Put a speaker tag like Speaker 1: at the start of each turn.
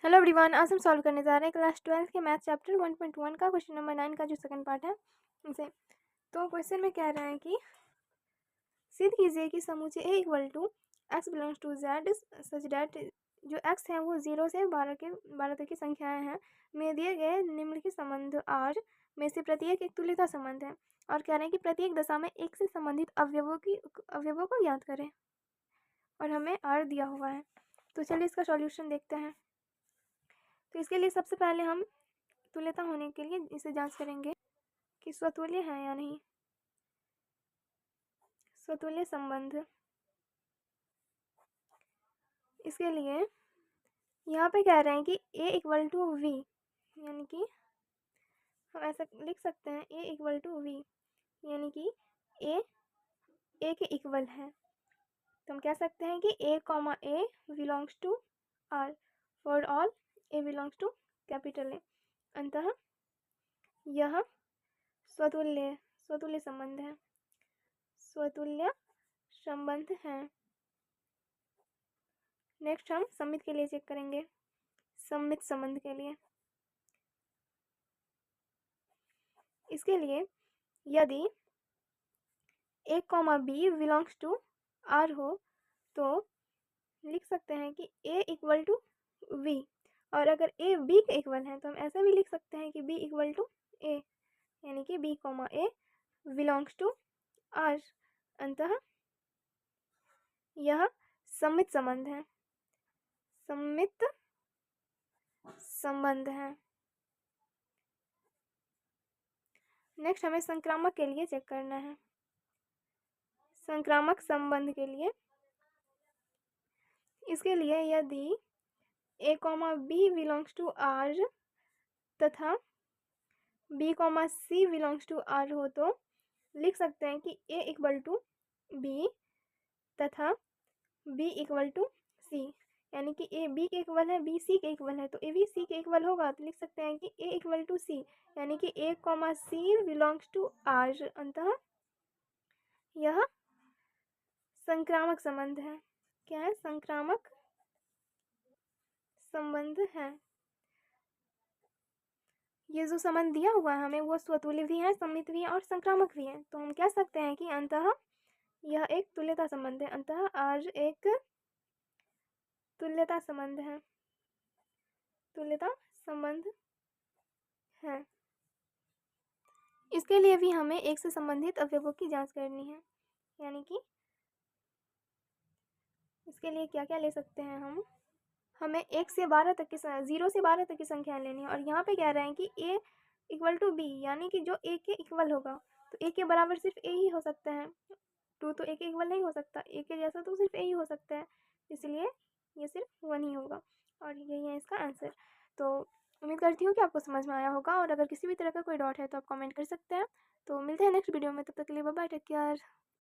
Speaker 1: Hello everyone, आज हम solve करने जा रहे हैं क्लास 12 के मैथ चैप्टर 1.1 का क्वेश्चन नंबर 9 का जो सेकंड पार्ट है इसे। तो क्वेश्चन में कह रहा है कि सिद्ध कीजिए कि समूचे A equal to X belongs to Z such that जो एक्स है वो 0 से 12 तक की संख्याएं हैं में दिए गए निम्नलिखित संबंध आर में से प्रत्येक एक तुल्यता संबंध है और कह रहे हैं कि प्रत्येक दशा में एक से संबंधित अवयवों को ज्ञात करें और हमें आर दिया हुआ है। तो चलिए इसका सॉल्यूशन देखते हैं। तो इसके लिए सबसे पहले हम तुल्यता होने के लिए इसे जांच करेंगे कि स्वतुल्य है या नहीं। स्वतुल्य संबंध, इसके लिए यहाँ पे कह रहे हैं कि a इक्वल टू वी, यानी कि हम ऐसा लिख सकते हैं a इक्वल टू वी, यानी कि a के इक्वल है। तो हम कह सकते हैं कि a comma a belongs to r for all a belongs to capital A। अतः यह स्वतुल्य संबंध है, स्वतुल्य संबंध है। नेक्स्ट हम सममित के लिए चेक करेंगे। सममित संबंध के लिए, इसके लिए यदि a comma B belongs to r हो तो लिख सकते हैं कि a इक्वल टू वी, और अगर a b के इक्वल है तो हम ऐसा भी लिख सकते हैं कि b इक्वल टू a, यानी कि b comma a belongs to r। अतः यह सममित संबंध है, सममित संबंध है। नेक्स्ट हमें संक्रामक के लिए चेक करना है। संक्रामक संबंध के लिए, इसके लिए यदि a comma B belongs to r तथा b comma C belongs to r हो तो लिख सकते हैं कि a इक्वल टू बी तथा b इक्वल टू सी, यानी कि a b के इक्वल है, b c के इक्वल है, तो a भी c के इक्वल होगा। तो लिख सकते हैं कि a इक्वल टू सी, यानी कि a comma C belongs to r। अतः यह संक्रामक संबंध है। क्या है? संक्रामक संबंध है। ये जो संबंध दिया हुआ है हमें वो स्वतुल्य भी है, सममित भी है और संक्रामक भी है। तो हम कह सकते हैं कि अंततः यह एक तुल्यता संबंध है। अंततः आर एक तुल्यता संबंध है, तुल्यता संबंध है। इसके लिए भी हमें एक से संबंधित अवयवों की जांच करनी है, यानी कि इसके लिए क्या क्या ले सकते हैं हम। हमें 1 से 12 तक की 0 से 12 तक की संख्या लेनी है और यहाँ पे कह रहे हैं कि a इक्वल टू बी, यानी कि जो a के इक्वल होगा। तो a के बराबर सिर्फ a ही हो सकता है, 2 तो a के इक्वल नहीं हो सकता, a के जैसा तो सिर्फ a ही हो सकता है, इसलिए ये सिर्फ 1 ही होगा और यही है इसका आंसर। तो उम्मीद करती हूँ कि आपको समझ में आया होगा और अगर किसी भी तरह का कोई डाउट है तो आप कमेंट कर सकते हैं। तो मिलते हैं नेक्स्ट वीडियो में, तब तक के लिए बाय बाय, टेक केयर।